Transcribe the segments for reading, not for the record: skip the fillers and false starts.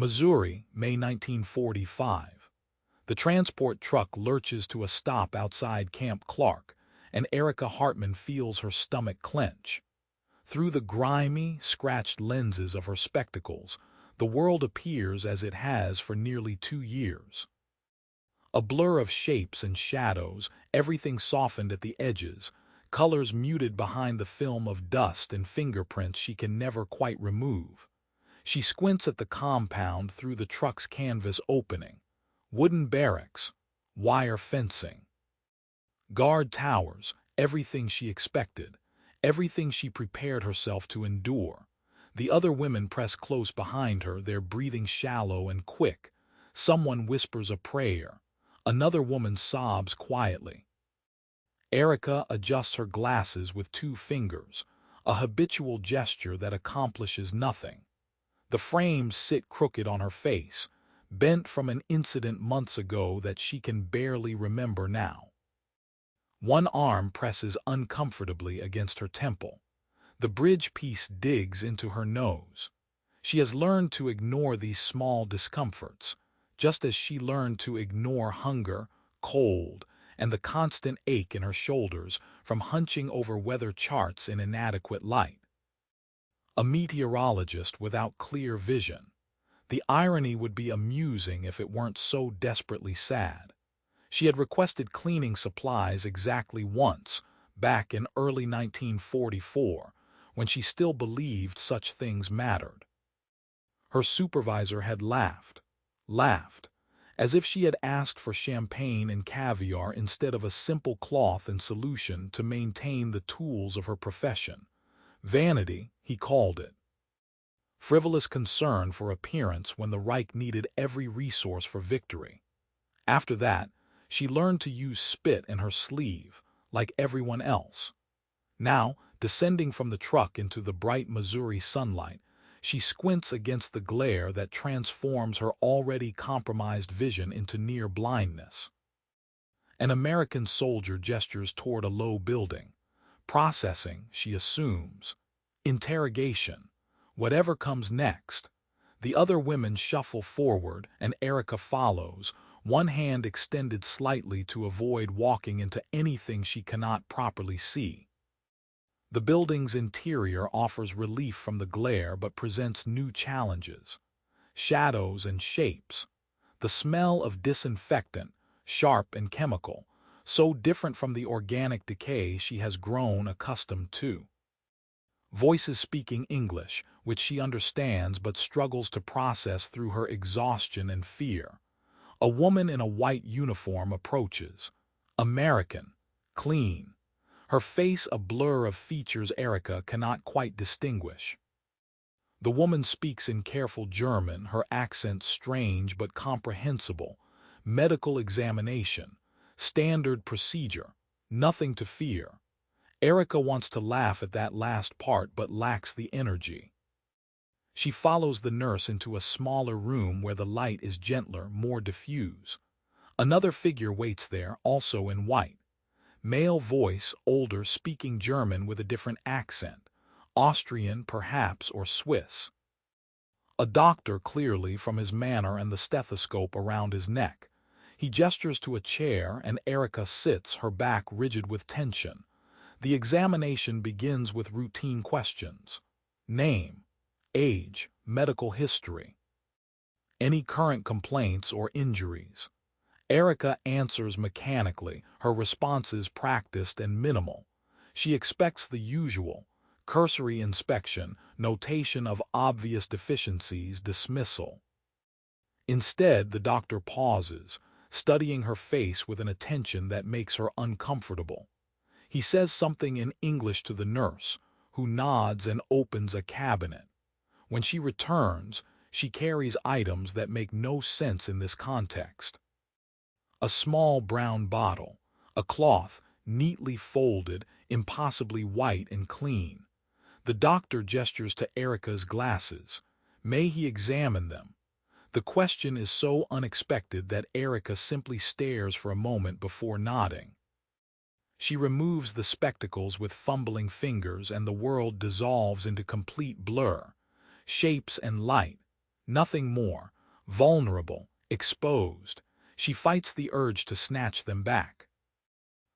Missouri, May 1945. The transport truck lurches to a stop outside Camp Clark, and Erica Hartman feels her stomach clench. Through the grimy, scratched lenses of her spectacles, the world appears as it has for nearly 2 years. A blur of shapes and shadows, everything softened at the edges, colors muted behind the film of dust and fingerprints she can never quite remove. She squints at the compound through the truck's canvas opening. Wooden barracks, wire fencing, guard towers, everything she expected, everything she prepared herself to endure. The other women press close behind her, their breathing shallow and quick. Someone whispers a prayer. Another woman sobs quietly. Erica adjusts her glasses with 2 fingers, a habitual gesture that accomplishes nothing. The frames sit crooked on her face, bent from an incident months ago that she can barely remember now. One arm presses uncomfortably against her temple. The bridge piece digs into her nose. She has learned to ignore these small discomforts, just as she learned to ignore hunger, cold, and the constant ache in her shoulders from hunching over weather charts in inadequate light. A meteorologist without clear vision. The irony would be amusing if it weren't so desperately sad. She had requested cleaning supplies exactly once, back in early 1944, when she still believed such things mattered. Her supervisor had laughed, as if she had asked for champagne and caviar instead of a simple cloth and solution to maintain the tools of her profession. Vanity, he called it. Frivolous concern for appearance when the Reich needed every resource for victory. After that, she learned to use spit in her sleeve, like everyone else. Now, descending from the truck into the bright Missouri sunlight, she squints against the glare that transforms her already compromised vision into near blindness. An American soldier gestures toward a low building. Processing, she assumes. Interrogation. Whatever comes next. The other women shuffle forward, and Erica follows, one hand extended slightly to avoid walking into anything she cannot properly see. The building's interior offers relief from the glare but presents new challenges. Shadows and shapes. The smell of disinfectant, sharp and chemical, so different from the organic decay she has grown accustomed to. Voices speaking English, which she understands but struggles to process through her exhaustion and fear. A woman in a white uniform approaches. American, clean. Her face a blur of features Erica cannot quite distinguish. The woman speaks in careful German, her accent strange but comprehensible. Medical examination. Standard procedure. Nothing to fear. Erica wants to laugh at that last part but lacks the energy. She follows the nurse into a smaller room where the light is gentler, more diffuse. Another figure waits there, also in white. Male voice, older, speaking German with a different accent. Austrian, perhaps, or Swiss. A doctor, clearly, from his manner and the stethoscope around his neck. He gestures to a chair, and Erica sits, her back rigid with tension. The examination begins with routine questions. Name, age, medical history. Any current complaints or injuries. Erica answers mechanically, her responses practiced and minimal. She expects the usual: cursory inspection, notation of obvious deficiencies, dismissal. Instead, the doctor pauses, studying her face with an attention that makes her uncomfortable. He says something in English to the nurse, who nods and opens a cabinet. When she returns, she carries items that make no sense in this context. A small brown bottle, a cloth, neatly folded, impossibly white and clean. The doctor gestures to Erica's glasses. May he examine them? The question is so unexpected that Erica simply stares for a moment before nodding. She removes the spectacles with fumbling fingers, and the world dissolves into complete blur. Shapes and light. Nothing more. vulnerable, exposed. She fights the urge to snatch them back.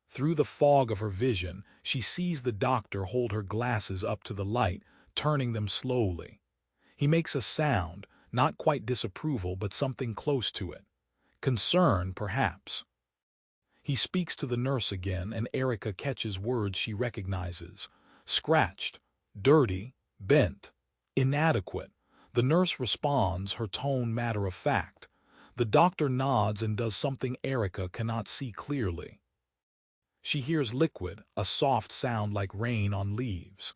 Through the fog of her vision, she sees the doctor hold her glasses up to the light, turning them slowly. He makes a sound, not quite disapproval, but something close to it. Concern, perhaps. He speaks to the nurse again, and Erica catches words she recognizes. Scratched, dirty, bent, inadequate. The nurse responds, her tone matter of fact. The doctor nods and does something Erica cannot see clearly. She hears liquid, a soft sound like rain on leaves.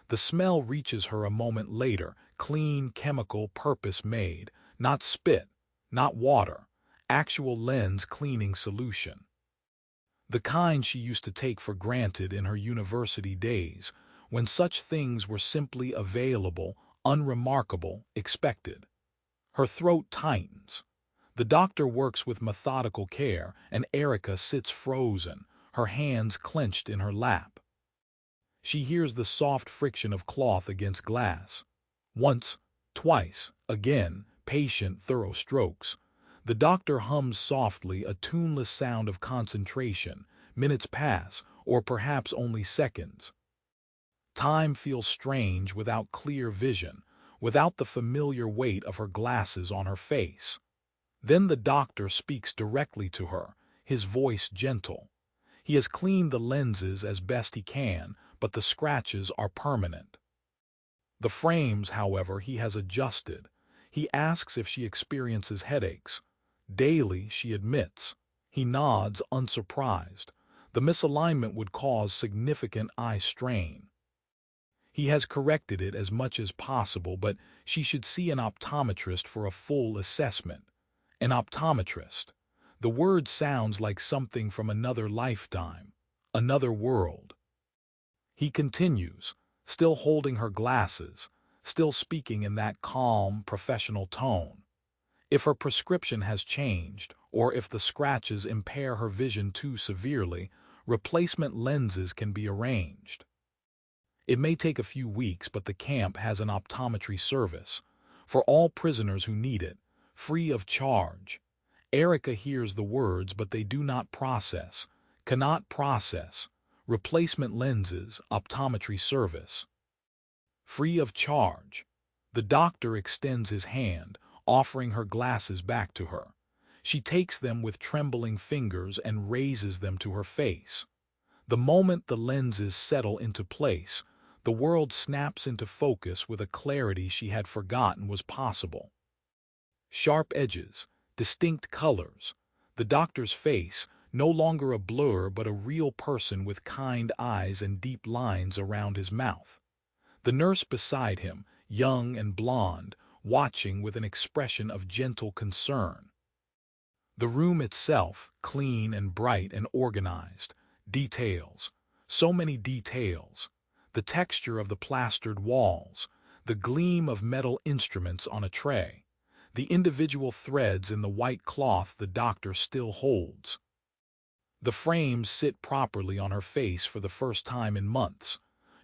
The smell reaches her a moment later, clean, chemical, purpose-made, not spit, not water, actual lens cleaning solution. The kind she used to take for granted in her university days, when such things were simply available, unremarkable, expected. Her throat tightens. The doctor works with methodical care, and Erica sits frozen, her hands clenched in her lap. She hears the soft friction of cloth against glass. Once, twice, again, patient, thorough strokes. The doctor hums softly, a tuneless sound of concentration. Minutes pass, or perhaps only seconds. Time feels strange without clear vision, without the familiar weight of her glasses on her face. Then the doctor speaks directly to her, his voice gentle. He has cleaned the lenses as best he can, but the scratches are permanent. The frames, however, he has adjusted. He asks if she experiences headaches. Daily, she admits. He nods, unsurprised. The misalignment would cause significant eye strain. He has corrected it as much as possible, but she should see an optometrist for a full assessment. An optometrist. The word sounds like something from another lifetime, another world. He continues, still holding her glasses, still speaking in that calm, professional tone. If her prescription has changed, or if the scratches impair her vision too severely, replacement lenses can be arranged. It may take a few weeks, but the camp has an optometry service for all prisoners who need it, free of charge. Erica hears the words, but they do not process, cannot process. Replacement lenses, optometry service. Free of charge. The doctor extends his hand, offering her glasses back to her. She takes them with trembling fingers and raises them to her face. The moment the lenses settle into place, the world snaps into focus with a clarity she had forgotten was possible. Sharp edges, distinct colors. The doctor's face, no longer a blur but a real person with kind eyes and deep lines around his mouth. The nurse beside him, young and blonde, watching with an expression of gentle concern. The room itself, clean and bright and organized. Details. So many details. The texture of the plastered walls, the gleam of metal instruments on a tray, the individual threads in the white cloth the doctor still holds. The frames sit properly on her face for the first time in months.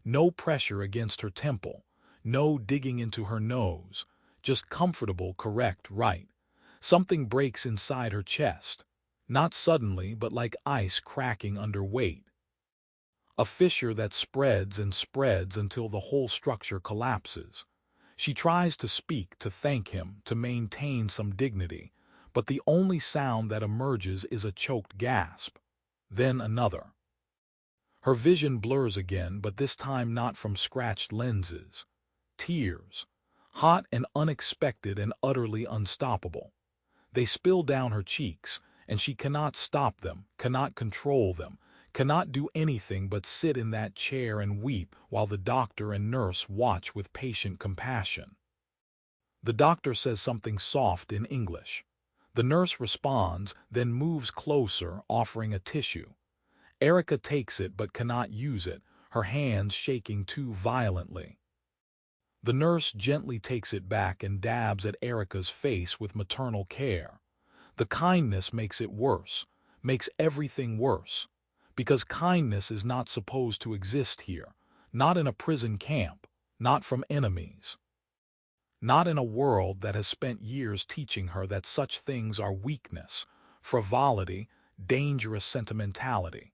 No pressure against her temple, no digging into her nose, just comfortable, correct, right. Something breaks inside her chest, not suddenly, but like ice cracking under weight. A fissure that spreads and spreads until the whole structure collapses. She tries to speak, to thank him, to maintain some dignity, but the only sound that emerges is a choked gasp. Then another. Her vision blurs again, but this time not from scratched lenses. Tears. Hot and unexpected and utterly unstoppable. They spill down her cheeks, and she cannot stop them, cannot control them, cannot do anything but sit in that chair and weep while the doctor and nurse watch with patient compassion. The doctor says something soft in English. The nurse responds, then moves closer, offering a tissue. Erica takes it but cannot use it, her hands shaking too violently. The nurse gently takes it back and dabs at Erica's face with maternal care. The kindness makes it worse, makes everything worse. Because kindness is not supposed to exist here, not in a prison camp, not from enemies. Not in a world that has spent years teaching her that such things are weakness, frivolity, dangerous sentimentality.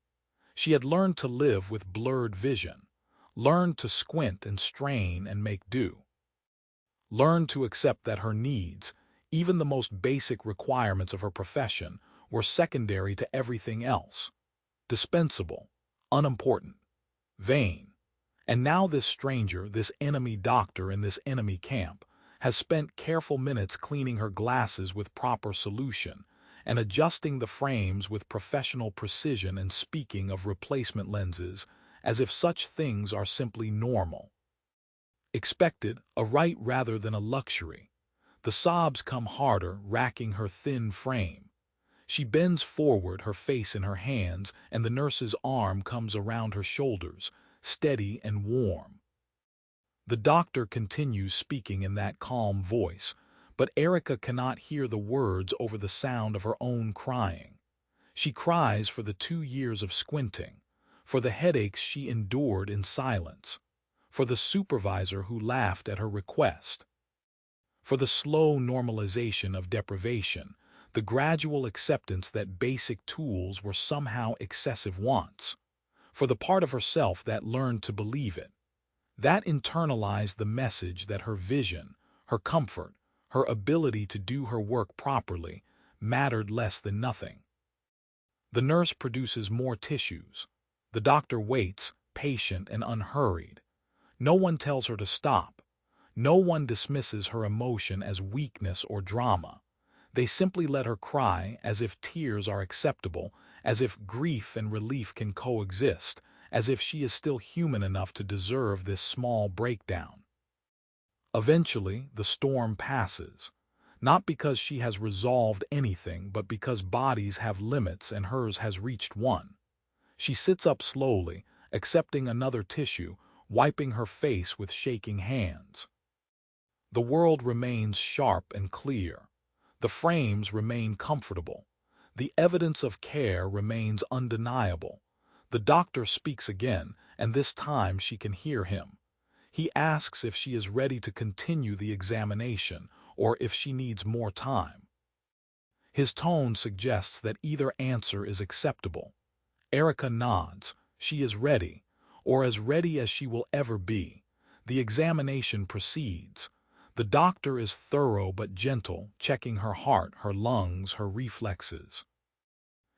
She had learned to live with blurred vision, learned to squint and strain and make do, learned to accept that her needs, even the most basic requirements of her profession, were secondary to everything else, dispensable, unimportant, vain. And now this stranger, this enemy doctor in this enemy camp, has spent careful minutes cleaning her glasses with proper solution and adjusting the frames with professional precision and speaking of replacement lenses as if such things are simply normal. Expected, a right rather than a luxury. The sobs come harder, racking her thin frame. She bends forward, her face in her hands, and the nurse's arm comes around her shoulders, steady and warm. The doctor continues speaking in that calm voice, but Erica cannot hear the words over the sound of her own crying. She cries for the 2 years of squinting, for the headaches she endured in silence, for the supervisor who laughed at her request, for the slow normalization of deprivation, the gradual acceptance that basic tools were somehow excessive wants, for the part of herself that learned to believe it, that internalized the message that her vision, her comfort, her ability to do her work properly mattered less than nothing. The nurse produces more tissues. The doctor waits, patient and unhurried. No one tells her to stop. No one dismisses her emotion as weakness or drama. They simply let her cry as if tears are acceptable, as if grief and relief can coexist, as if she is still human enough to deserve this small breakdown. Eventually, the storm passes, not because she has resolved anything, but because bodies have limits and hers has reached one. She sits up slowly, accepting another tissue, wiping her face with shaking hands. The world remains sharp and clear. The frames remain comfortable. The evidence of care remains undeniable. The doctor speaks again, and this time she can hear him. He asks if she is ready to continue the examination or if she needs more time. His tone suggests that either answer is acceptable. Erica nods. She is ready, or as ready as she will ever be. The examination proceeds. The doctor is thorough but gentle, checking her heart, her lungs, her reflexes.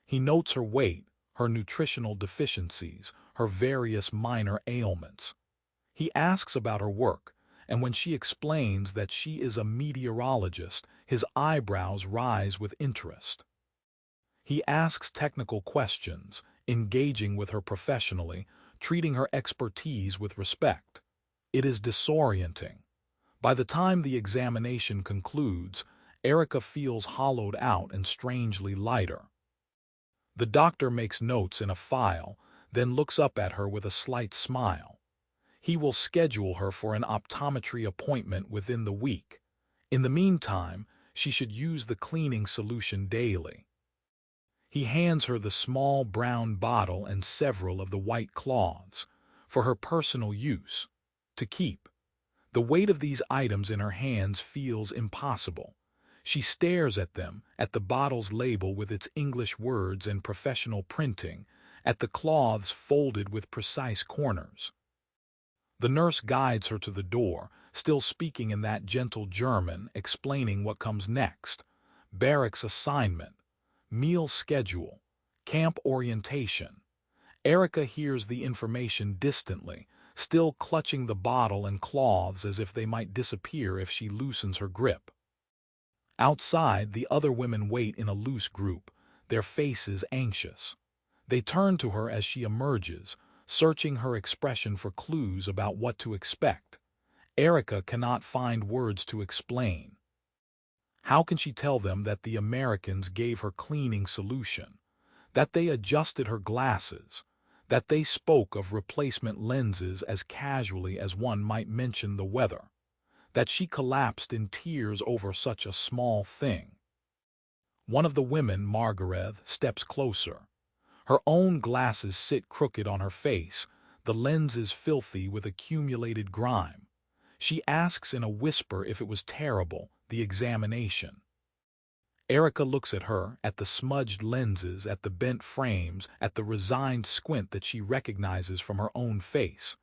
He notes her weight, her nutritional deficiencies, her various minor ailments. He asks about her work, and when she explains that she is a meteorologist, his eyebrows rise with interest. He asks technical questions, engaging with her professionally, treating her expertise with respect. It is disorienting. By the time the examination concludes, Erica feels hollowed out and strangely lighter. The doctor makes notes in a file, then looks up at her with a slight smile. He will schedule her for an optometry appointment within the week. In the meantime, she should use the cleaning solution daily. He hands her the small brown bottle and several of the white cloths, for her personal use, to keep. The weight of these items in her hands feels impossible. She stares at them, at the bottle's label with its English words and professional printing, at the cloths folded with precise corners. The nurse guides her to the door, still speaking in that gentle German, explaining what comes next. Barracks assignment, meal schedule, camp orientation. Erica hears the information distantly, still clutching the bottle and cloths as if they might disappear if she loosens her grip. Outside, the other women wait in a loose group, their faces anxious. They turn to her as she emerges, searching her expression for clues about what to expect. Erica cannot find words to explain. How can she tell them that the Americans gave her cleaning solution, that they adjusted her glasses, that they spoke of replacement lenses as casually as one might mention the weather, that she collapsed in tears over such a small thing? One of the women, Margaret, steps closer. Her own glasses sit crooked on her face, the lenses filthy with accumulated grime. She asks in a whisper if it was terrible, the examination. Erica looks at her, at the smudged lenses, at the bent frames, at the resigned squint that she recognizes from her own face.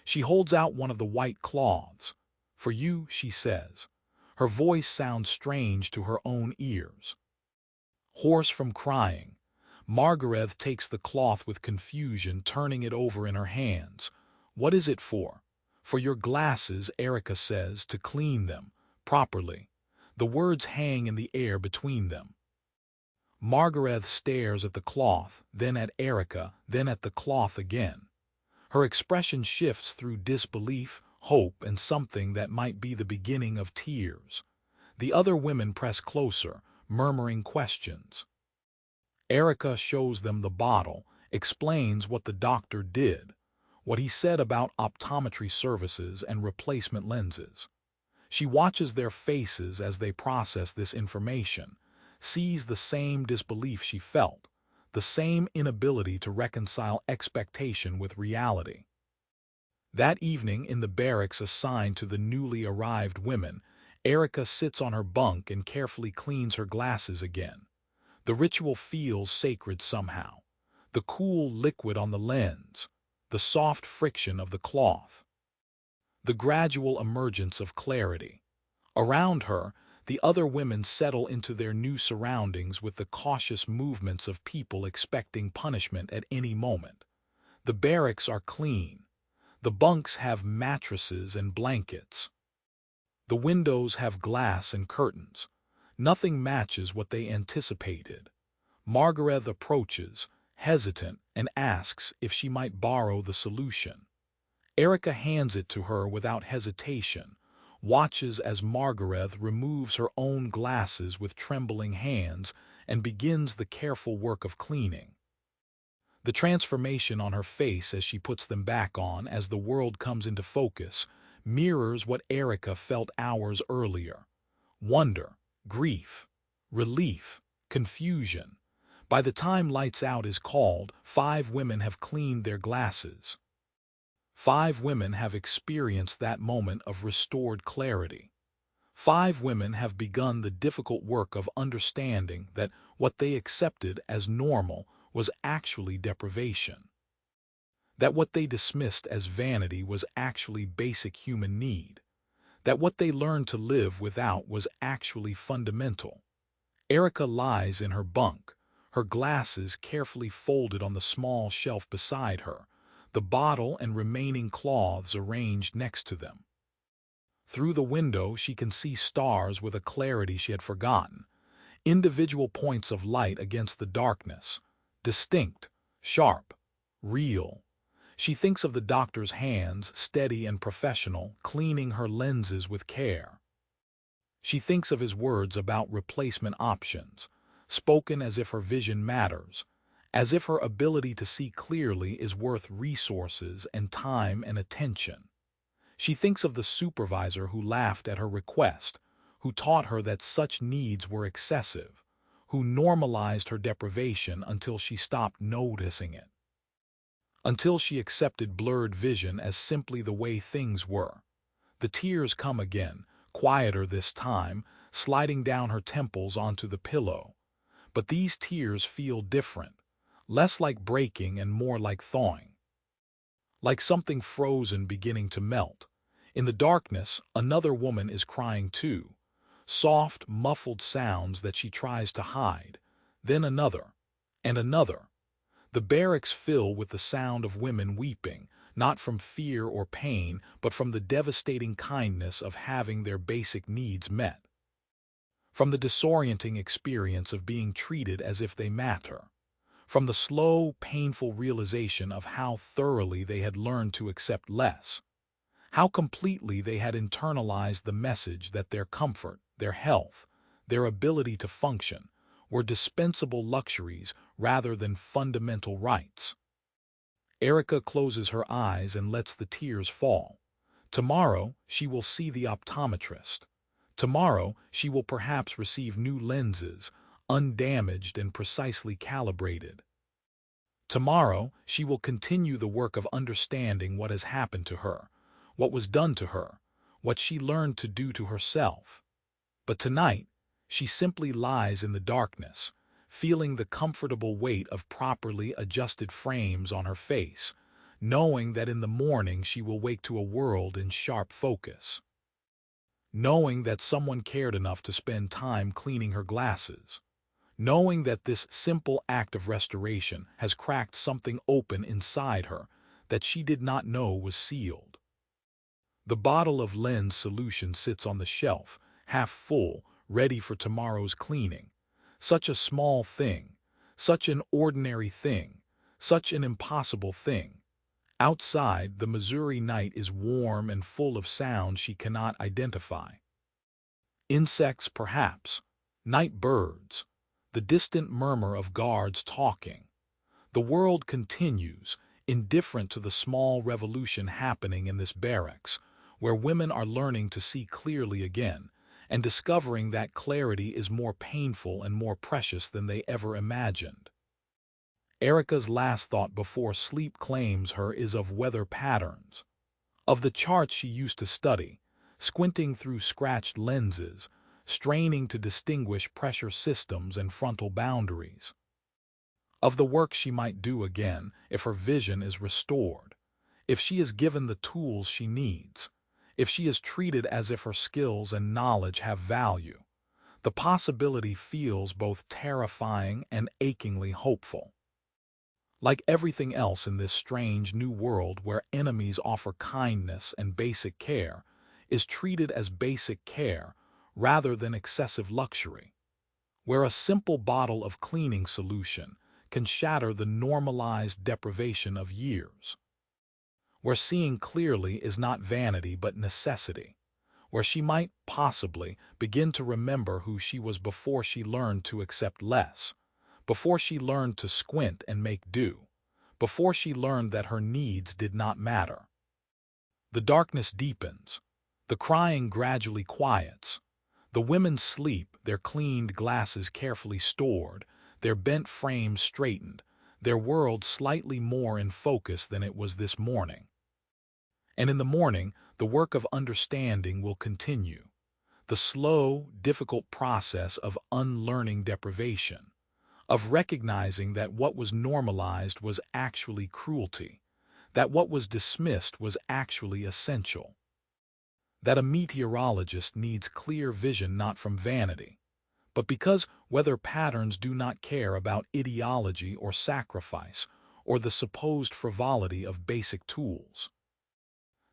She holds out one of the white cloths. "For you," she says. Her voice sounds strange to her own ears. Hoarse from crying, Margaret takes the cloth with confusion, turning it over in her hands. "What is it for?" "For your glasses," Erica says, "to clean them properly." The words hang in the air between them. Margaret stares at the cloth, then at Erica, then at the cloth again. Her expression shifts through disbelief, hope, and something that might be the beginning of tears. The other women press closer, murmuring questions. Erica shows them the bottle, explains what the doctor did, what he said about optometry services and replacement lenses. She watches their faces as they process this information, sees the same disbelief she felt, the same inability to reconcile expectation with reality. That evening in the barracks assigned to the newly arrived women, Erica sits on her bunk and carefully cleans her glasses again. The ritual feels sacred somehow. The cool liquid on the lens, the soft friction of the cloth, the gradual emergence of clarity. Around her, the other women settle into their new surroundings with the cautious movements of people expecting punishment at any moment. The barracks are clean. The bunks have mattresses and blankets. The windows have glass and curtains. Nothing matches what they anticipated. Margaret approaches, hesitant, and asks if she might borrow the solution. Erica hands it to her without hesitation, watches as Margaret removes her own glasses with trembling hands and begins the careful work of cleaning. The transformation on her face as she puts them back on as the world comes into focus mirrors what Erica felt hours earlier. Wonder, grief, relief, confusion. By the time lights out is called, 5 women have cleaned their glasses. 5 women have experienced that moment of restored clarity. 5 women have begun the difficult work of understanding that what they accepted as normal was actually deprivation. That what they dismissed as vanity was actually basic human need. That what they learned to live without was actually fundamental. Erica lies in her bunk, her glasses carefully folded on the small shelf beside her, the bottle and remaining cloths arranged next to them. Through the window she can see stars with a clarity she had forgotten, individual points of light against the darkness, distinct, sharp, real. She thinks of the doctor's hands, steady and professional, cleaning her lenses with care. She thinks of his words about replacement options, spoken as if her vision matters, as if her ability to see clearly is worth resources and time and attention. She thinks of the supervisor who laughed at her request, who taught her that such needs were excessive, who normalized her deprivation until she stopped noticing it, until she accepted blurred vision as simply the way things were. The tears come again, quieter this time, sliding down her temples onto the pillow. But these tears feel different, less like breaking and more like thawing. Like something frozen beginning to melt. In the darkness, another woman is crying too. Soft, muffled sounds that she tries to hide. Then another, and another. The barracks fill with the sound of women weeping, not from fear or pain, but from the devastating kindness of having their basic needs met. From the disorienting experience of being treated as if they matter. From the slow, painful realization of how thoroughly they had learned to accept less. How completely they had internalized the message that their comfort, their health, their ability to function were dispensable luxuries rather than fundamental rights. Erica closes her eyes and lets the tears fall. Tomorrow she will see the optometrist. Tomorrow she will perhaps receive new lenses, undamaged and precisely calibrated. Tomorrow she will continue the work of understanding what has happened to her, what was done to her, what she learned to do to herself. But tonight, she simply lies in the darkness, feeling the comfortable weight of properly adjusted frames on her face, knowing that in the morning she will wake to a world in sharp focus. Knowing that someone cared enough to spend time cleaning her glasses. Knowing that this simple act of restoration has cracked something open inside her that she did not know was sealed. The bottle of lens solution sits on the shelf, half full, ready for tomorrow's cleaning. Such a small thing, such an ordinary thing, such an impossible thing. Outside, the Missouri night is warm and full of sounds she cannot identify. Insects, perhaps, night birds, the distant murmur of guards talking. The world continues, indifferent to the small revolution happening in this barracks, where women are learning to see clearly again, and discovering that clarity is more painful and more precious than they ever imagined. Erica's last thought before sleep claims her is of weather patterns, of the charts she used to study, squinting through scratched lenses, straining to distinguish pressure systems and frontal boundaries. Of the work she might do again if her vision is restored, if she is given the tools she needs, if she is treated as if her skills and knowledge have value. The possibility feels both terrifying and achingly hopeful. Like everything else in this strange new world where enemies offer kindness and basic care, is treated as basic care rather than excessive luxury, where a simple bottle of cleaning solution can shatter the normalized deprivation of years, where seeing clearly is not vanity but necessity, where she might possibly begin to remember who she was before she learned to accept less, before she learned to squint and make do, before she learned that her needs did not matter. The darkness deepens, the crying gradually quiets, the women sleep, their cleaned glasses carefully stored, their bent frames straightened, their world slightly more in focus than it was this morning. And in the morning, the work of understanding will continue, the slow, difficult process of unlearning deprivation, of recognizing that what was normalized was actually cruelty, that what was dismissed was actually essential, that a meteorologist needs clear vision not from vanity, but because weather patterns do not care about ideology or sacrifice or the supposed frivolity of basic tools.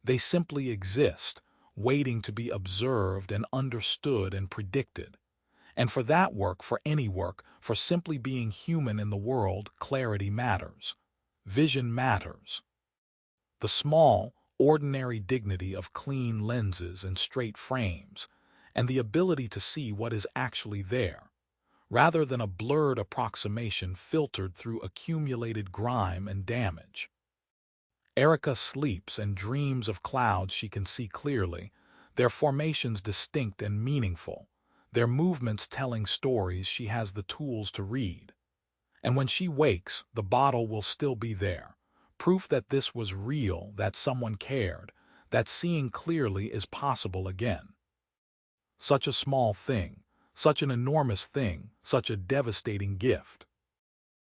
They simply exist, waiting to be observed and understood and predicted. And for that work, for any work, for simply being human in the world, clarity matters. Vision matters. The small, ordinary dignity of clean lenses and straight frames, and the ability to see what is actually there, rather than a blurred approximation filtered through accumulated grime and damage. Erica sleeps and dreams of clouds she can see clearly, their formations distinct and meaningful, their movements telling stories she has the tools to read. And when she wakes, the bottle will still be there, proof that this was real, that someone cared, that seeing clearly is possible again. Such a small thing, such an enormous thing, such a devastating gift.